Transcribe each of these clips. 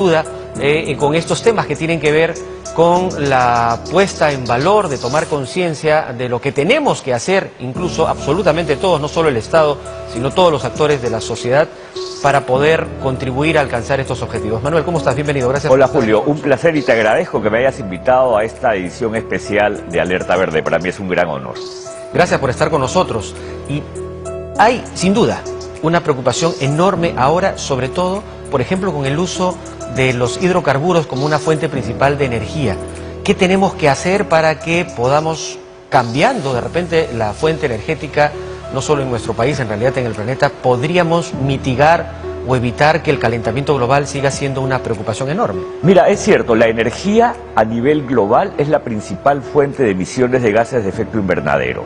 duda con estos temas que tienen que ver con la puesta en valor de tomar conciencia de lo que tenemos que hacer, incluso absolutamente todos, no solo el Estado, sino todos los actores de la sociedad, para poder contribuir a alcanzar estos objetivos. Manuel, ¿cómo estás? Bienvenido, gracias. Hola Julio, un placer y te agradezco que me hayas invitado a esta edición especial de Alerta Verde. Para mí es un gran honor. Gracias por estar con nosotros. Y hay, sin duda, una preocupación enorme ahora, sobre todo, por ejemplo, con el uso de los hidrocarburos como una fuente principal de energía. ¿Qué tenemos que hacer para que podamos, cambiando de repente la fuente energética, no solo en nuestro país, en realidad en el planeta, podríamos mitigar o evitar que el calentamiento global siga siendo una preocupación enorme? Mira, es cierto, la energía a nivel global es la principal fuente de emisiones de gases de efecto invernadero.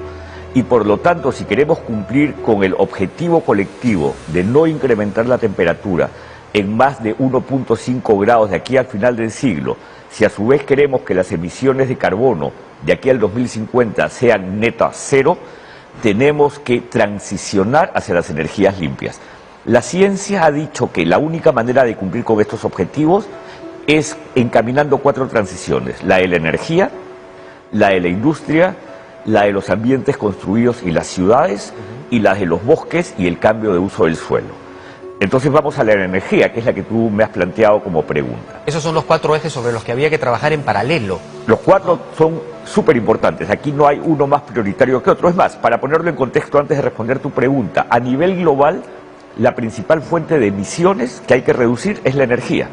Y por lo tanto, si queremos cumplir con el objetivo colectivo de no incrementar la temperatura en más de 1.5 grados de aquí al final del siglo, si a su vez queremos que las emisiones de carbono de aquí al 2050 sean netas cero, tenemos que transicionar hacia las energías limpias. La ciencia ha dicho que la única manera de cumplir con estos objetivos es encaminando 4 transiciones: la de la energía, la de la industria, la de los ambientes construidos y las ciudades, y la de los bosques y el cambio de uso del suelo. Entonces vamos a la energía, que es la que tú me has planteado como pregunta. Esos son los 4 ejes sobre los que había que trabajar en paralelo. Los 4 son súper importantes, aquí no hay uno más prioritario que otro. Es más, para ponerlo en contexto antes de responder tu pregunta, a nivel global, la principal fuente de emisiones que hay que reducir es la energía.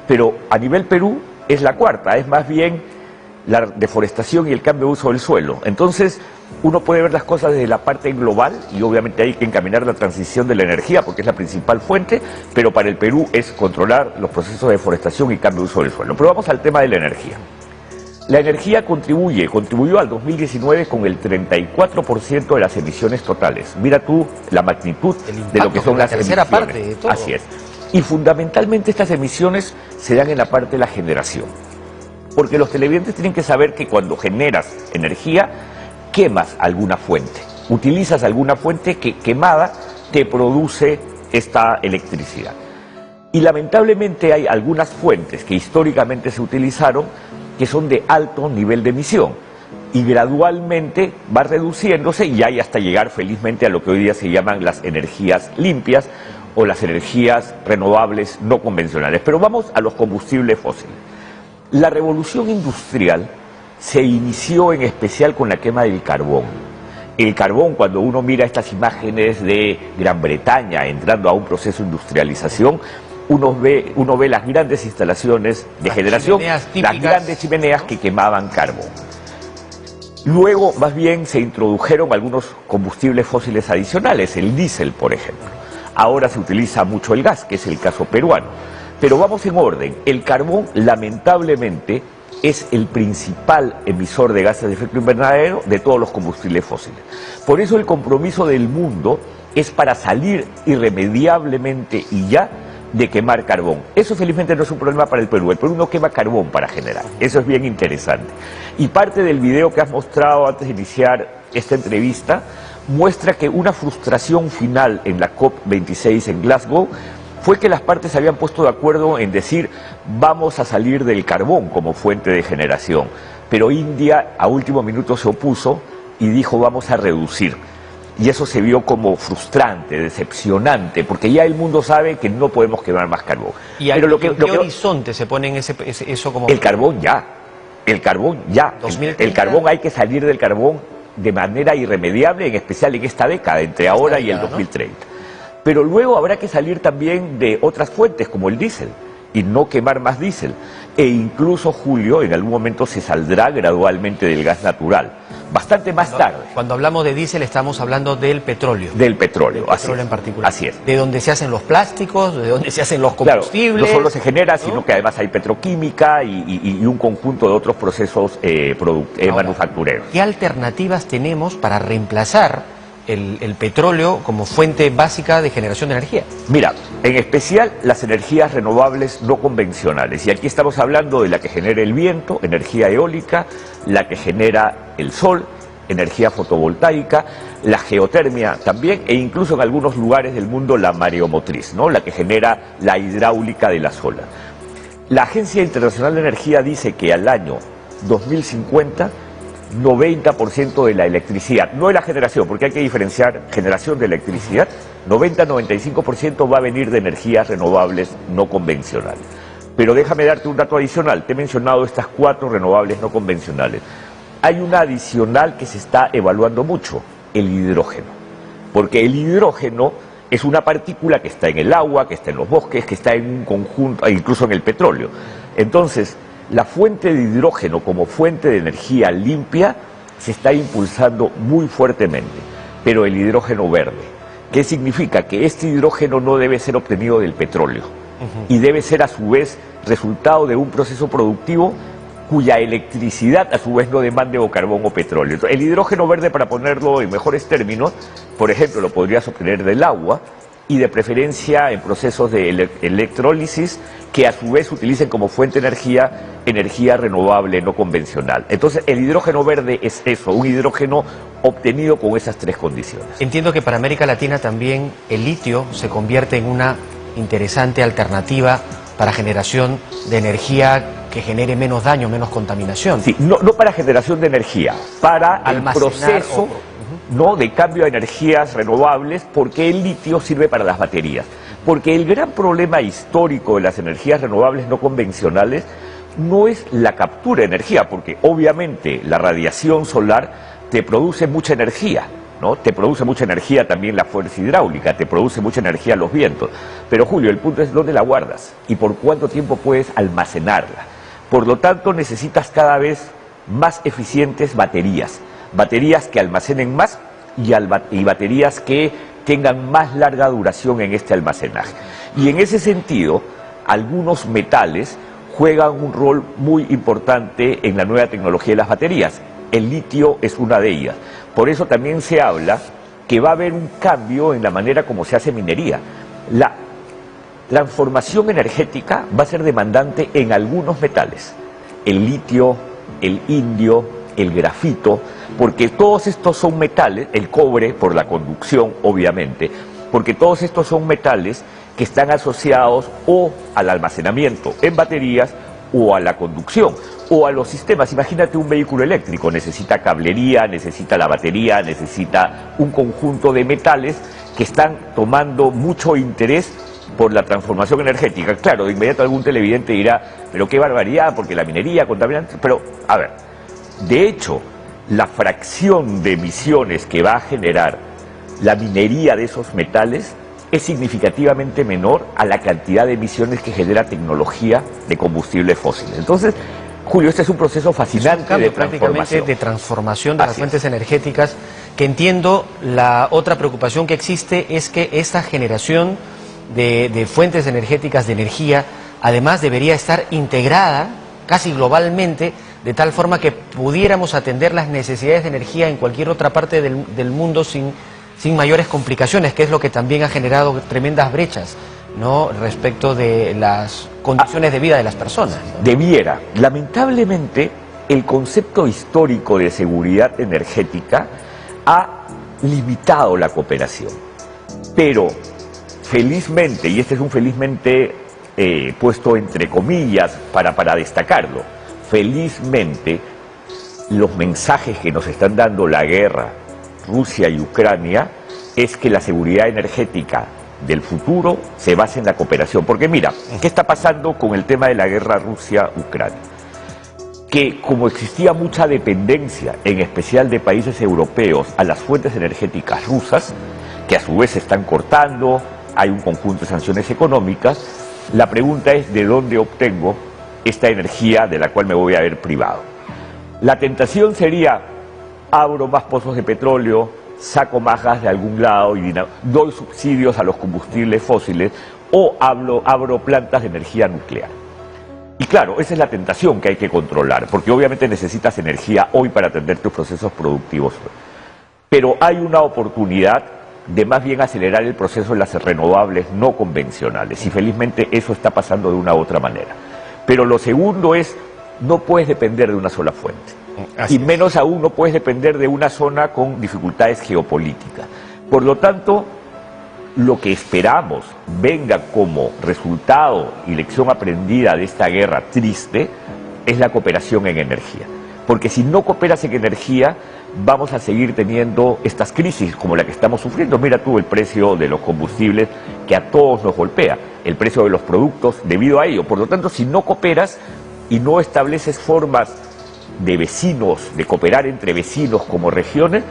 Pero a nivel Perú es la cuarta, es más bien la deforestación y el cambio de uso del suelo. Entonces, uno puede ver las cosas desde la parte global y obviamente hay que encaminar la transición de la energía porque es la principal fuente, pero para el Perú es controlar los procesos de deforestación y cambio de uso del suelo. Pero vamos al tema de la energía. La energía contribuyó al 2019 con el 34% de las emisiones totales. Mira tú la magnitud de lo que son las emisiones. La tercera parte de todo. Así es. Y fundamentalmente estas emisiones se dan en la parte de la generación. Porque los televidentes tienen que saber que cuando generas energía, quemas alguna fuente. Utilizas alguna fuente que quemada te produce esta electricidad. Y lamentablemente hay algunas fuentes que históricamente se utilizaron que son de alto nivel de emisión. Y gradualmente va reduciéndose y hay hasta llegar felizmente a lo que hoy día se llaman las energías limpias o las energías renovables no convencionales. Pero vamos a los combustibles fósiles. La revolución industrial se inició en especial con la quema del carbón. El carbón, cuando uno mira estas imágenes de Gran Bretaña entrando a un proceso de industrialización, uno ve las grandes instalaciones de generación, las grandes chimeneas que quemaban carbón. Luego, más bien, se introdujeron algunos combustibles fósiles adicionales, el diésel, por ejemplo. Ahora se utiliza mucho el gas, que es el caso peruano. Pero vamos en orden. El carbón, lamentablemente, es el principal emisor de gases de efecto invernadero de todos los combustibles fósiles. Por eso el compromiso del mundo es para salir irremediablemente y ya de quemar carbón. Eso felizmente no es un problema para el Perú. El Perú no quema carbón para generar. Eso es bien interesante. Y parte del video que has mostrado antes de iniciar esta entrevista muestra que una frustración final en la COP26 en Glasgow fue que las partes se habían puesto de acuerdo en decir vamos a salir del carbón como fuente de generación, pero India a último minuto se opuso y dijo vamos a reducir. Y eso se vio como frustrante, decepcionante, porque ya el mundo sabe que no podemos quemar más carbón. ¿Y en qué horizonte se pone en eso como...? El carbón ya. El carbón hay que salir del carbón de manera irremediable, en especial en esta década, entre ahora y el 2030. ¿No? Pero luego habrá que salir también de otras fuentes, como el diésel, y no quemar más diésel. E incluso, Julio, en algún momento se saldrá gradualmente del gas natural, bastante más tarde. Cuando hablamos de diésel estamos hablando del petróleo. Del petróleo, en particular. Así es. De donde se hacen los plásticos, de donde se hacen los combustibles. Claro, no solo se genera, sino que además hay petroquímica y un conjunto de otros procesos manufactureros. ¿Qué alternativas tenemos para reemplazar el petróleo como fuente básica de generación de energía? Mira, en especial las energías renovables no convencionales. Y aquí estamos hablando de la que genera el viento, energía eólica, la que genera el sol, energía fotovoltaica, la geotermia también, e incluso en algunos lugares del mundo la mareomotriz, ¿no? La que genera la hidráulica de las olas. La Agencia Internacional de Energía dice que al año 2050, 90% de la electricidad, no de la generación, porque hay que diferenciar generación de electricidad, 90-95% va a venir de energías renovables no convencionales. Pero déjame darte un dato adicional, te he mencionado estas 4 renovables no convencionales. Hay una adicional que se está evaluando mucho, el hidrógeno, porque el hidrógeno es una partícula que está en el agua, que está en los bosques, que está en un conjunto, incluso en el petróleo. Entonces, la fuente de hidrógeno como fuente de energía limpia se está impulsando muy fuertemente, pero el hidrógeno verde, ¿qué significa? Que este hidrógeno no debe ser obtenido del petróleo y debe ser a su vez resultado de un proceso productivo cuya electricidad a su vez no demande o carbón o petróleo. Entonces, el hidrógeno verde, para ponerlo en mejores términos, por ejemplo, lo podrías obtener del agua y de preferencia en procesos de electrólisis que a su vez utilicen como fuente de energía renovable no convencional. Entonces, el hidrógeno verde es eso, un hidrógeno obtenido con esas 3 condiciones. Entiendo que para América Latina también el litio se convierte en una interesante alternativa para generación de energía que genere menos daño, menos contaminación. Sí, no para generación de energía, para el proceso ¿no? de cambio a energías renovables, porque el litio sirve para las baterías. Porque el gran problema histórico de las energías renovables no convencionales no es la captura de energía, porque obviamente la radiación solar te produce mucha energía, ¿no? Te produce mucha energía también la fuerza hidráulica, te produce mucha energía los vientos. Pero Julio, el punto es dónde la guardas y por cuánto tiempo puedes almacenarla. Por lo tanto, necesitas cada vez más eficientes baterías que almacenen más y baterías que tengan más larga duración en este almacenaje. Y en ese sentido, algunos metales juegan un rol muy importante en la nueva tecnología de las baterías. El litio es una de ellas. Por eso también se habla que va a haber un cambio en la manera como se hace minería. La transformación energética va a ser demandante en algunos metales. El litio, el indio, el grafito, porque todos estos son metales, el cobre por la conducción obviamente, porque todos estos son metales que están asociados o al almacenamiento en baterías o a la conducción o a los sistemas. Imagínate un vehículo eléctrico, necesita cablería, necesita la batería, necesita un conjunto de metales que están tomando mucho interés por la transformación energética. Claro, de inmediato algún televidente dirá, pero qué barbaridad, porque la minería contamina. Pero, a ver, de hecho, la fracción de emisiones que va a generar la minería de esos metales es significativamente menor a la cantidad de emisiones que genera tecnología de combustibles fósiles. Entonces, Julio, este es un proceso fascinante, es un cambio de transformación. prácticamente de transformación de las Así fuentes es. energéticas, que entiendo la otra preocupación que existe es que esta generación de fuentes energéticas, de energía, además debería estar integrada casi globalmente, de tal forma que pudiéramos atender las necesidades de energía en cualquier otra parte del mundo sin mayores complicaciones, que es lo que también ha generado tremendas brechas, ¿no?, respecto de las condiciones de vida de las personas, ¿no? Debiera. Lamentablemente, el concepto histórico de seguridad energética ha limitado la cooperación. Pero, felizmente, y este es un felizmente puesto entre comillas para destacarlo, felizmente, los mensajes que nos están dando la guerra, Rusia y Ucrania, es que la seguridad energética del futuro se basa en la cooperación. Porque mira, ¿qué está pasando con el tema de la guerra Rusia-Ucrania? Que como existía mucha dependencia, en especial de países europeos, a las fuentes energéticas rusas, que a su vez se están cortando, hay un conjunto de sanciones económicas, la pregunta es ¿de dónde obtengo esta energía de la cual me voy a ver privado? La tentación sería, abro más pozos de petróleo, saco más gas de algún lado y doy subsidios a los combustibles fósiles o abro plantas de energía nuclear. Y claro, esa es la tentación que hay que controlar, porque obviamente necesitas energía hoy para atender tus procesos productivos. Pero hay una oportunidad de más bien acelerar el proceso de las renovables no convencionales, y felizmente eso está pasando de una u otra manera. Pero lo segundo es, no puedes depender de una sola fuente. Y menos aún no puedes depender de una zona con dificultades geopolíticas. Por lo tanto, lo que esperamos venga como resultado y lección aprendida de esta guerra triste es la cooperación en energía. Porque si no cooperas en energía, vamos a seguir teniendo estas crisis como la que estamos sufriendo. Mira tú el precio de los combustibles que a todos nos golpea, el precio de los productos debido a ello. Por lo tanto, si no cooperas y no estableces formas de vecinos, de cooperar entre vecinos como regiones,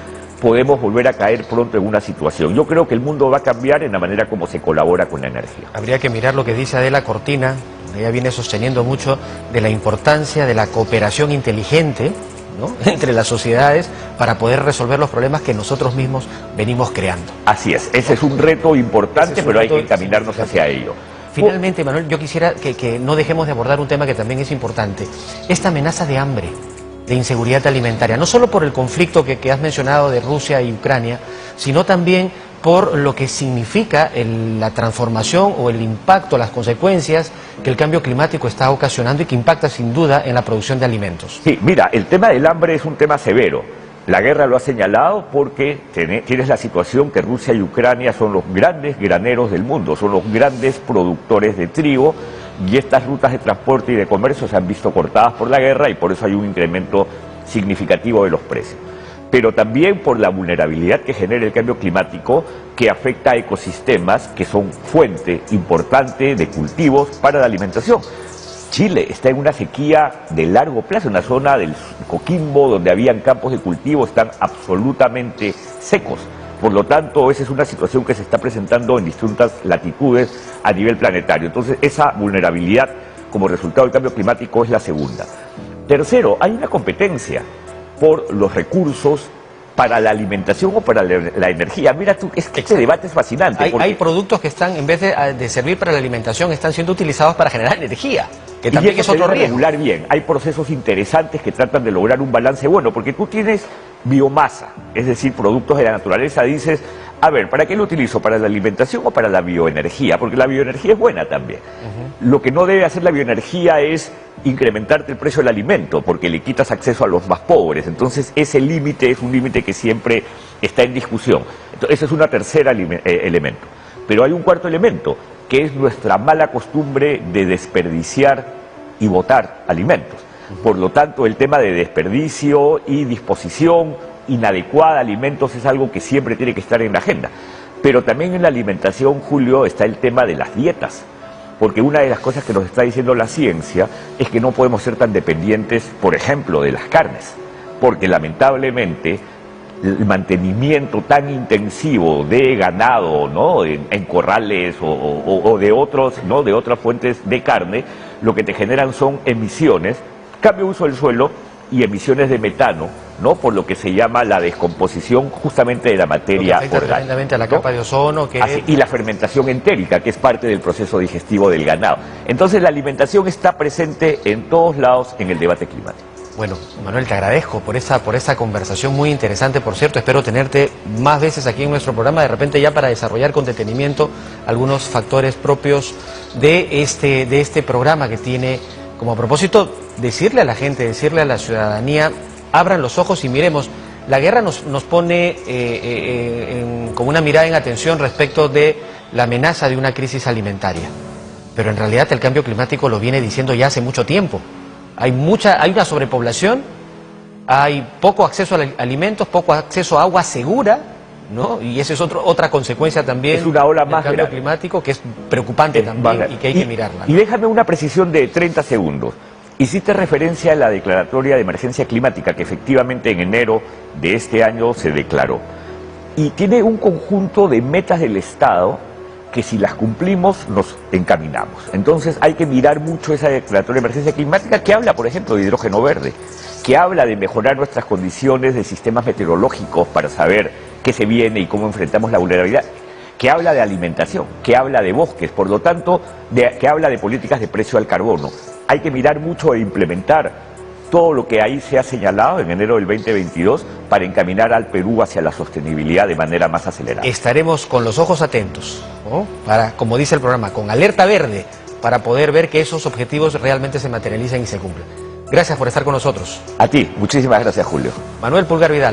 podemos volver a caer pronto en una situación. Yo creo que el mundo va a cambiar en la manera como se colabora con la energía. Habría que mirar lo que dice Adela Cortina, ella viene sosteniendo mucho de la importancia de la cooperación inteligente, ¿no?, entre las sociedades para poder resolver los problemas que nosotros mismos venimos creando. Así es, ese es un reto importante, pero hay que encaminarnos hacia ello. Finalmente, Manuel, yo quisiera que no dejemos de abordar un tema que también es importante, esta amenaza de hambre, de inseguridad alimentaria, no solo por el conflicto que has mencionado de Rusia y Ucrania, sino también por lo que significa la transformación o el impacto, las consecuencias que el cambio climático está ocasionando y que impacta sin duda en la producción de alimentos. Sí, mira, el tema del hambre es un tema severo. La guerra lo ha señalado porque tienes la situación que Rusia y Ucrania son los grandes graneros del mundo, son los grandes productores de trigo, y estas rutas de transporte y de comercio se han visto cortadas por la guerra y por eso hay un incremento significativo de los precios. Pero también por la vulnerabilidad que genera el cambio climático, que afecta a ecosistemas que son fuente importante de cultivos para la alimentación. Chile está en una sequía de largo plazo, en la zona del Coquimbo, donde habían campos de cultivo, están absolutamente secos. Por lo tanto, esa es una situación que se está presentando en distintas latitudes a nivel planetario. Entonces, esa vulnerabilidad como resultado del cambio climático es la segunda. Tercero, hay una competencia por los recursos para la alimentación o para la energía. Mira tú, este debate es fascinante. Hay productos que están, en vez de servir para la alimentación, están siendo utilizados para generar energía, que también es otro riesgo. Regular bien. Hay procesos interesantes que tratan de lograr un balance bueno, porque tú tienes biomasa, es decir, productos de la naturaleza, dices, a ver, ¿para qué lo utilizo? ¿Para la alimentación o para la bioenergía? Porque la bioenergía es buena también. Lo que no debe hacer la bioenergía es incrementarte el precio del alimento, porque le quitas acceso a los más pobres. Entonces, ese límite es un límite que siempre está en discusión. Entonces, ese es un tercer elemento. Pero hay un cuarto elemento, que es nuestra mala costumbre de desperdiciar y botar alimentos. Por lo tanto, el tema de desperdicio y disposición inadecuada de alimentos es algo que siempre tiene que estar en la agenda. Pero también en la alimentación, Julio, está el tema de las dietas. Porque una de las cosas que nos está diciendo la ciencia es que no podemos ser tan dependientes, por ejemplo, de las carnes. Porque lamentablemente el mantenimiento tan intensivo de ganado, ¿no?, en corrales o de otros, ¿no?, de otras fuentes de carne, lo que te generan son emisiones, cambio de uso del suelo y emisiones de metano, ¿no?, por lo que se llama la descomposición justamente de la materia orgánica. Tremendamente a la capa de ozono. Y la fermentación entérica, que es parte del proceso digestivo del ganado. Entonces la alimentación está presente en todos lados en el debate climático. Bueno, Manuel, te agradezco por esa conversación muy interesante, por cierto. Espero tenerte más veces aquí en nuestro programa, de repente ya para desarrollar con detenimiento algunos factores propios de este programa que tiene como propósito decirle a la gente, decirle a la ciudadanía, abran los ojos y miremos. La guerra nos pone con una mirada en atención respecto de la amenaza de una crisis alimentaria. Pero en realidad el cambio climático lo viene diciendo ya hace mucho tiempo. Hay una sobrepoblación, hay poco acceso a alimentos, poco acceso a agua segura, ¿no? Y esa es otra consecuencia también es una ola más del cambio grave, climático, que es preocupante también y que hay que mirarla, ¿no? Y déjame una precisión de 30 segundos. Hiciste referencia a la declaratoria de emergencia climática que efectivamente en enero de este año se declaró. Y tiene un conjunto de metas del Estado que si las cumplimos nos encaminamos. Entonces hay que mirar mucho esa declaratoria de emergencia climática que habla, por ejemplo, de hidrógeno verde, que habla de mejorar nuestras condiciones de sistemas meteorológicos para saber qué se viene y cómo enfrentamos la vulnerabilidad, que habla de alimentación, que habla de bosques, por lo tanto, que habla de políticas de precio al carbono. Hay que mirar mucho e implementar todo lo que ahí se ha señalado en enero del 2022 para encaminar al Perú hacia la sostenibilidad de manera más acelerada. Estaremos con los ojos atentos, ¿no?, para, como dice el programa, con alerta verde, para poder ver que esos objetivos realmente se materialicen y se cumplen. Gracias por estar con nosotros. A ti, muchísimas gracias, Julio. Manuel Pulgar Vidal.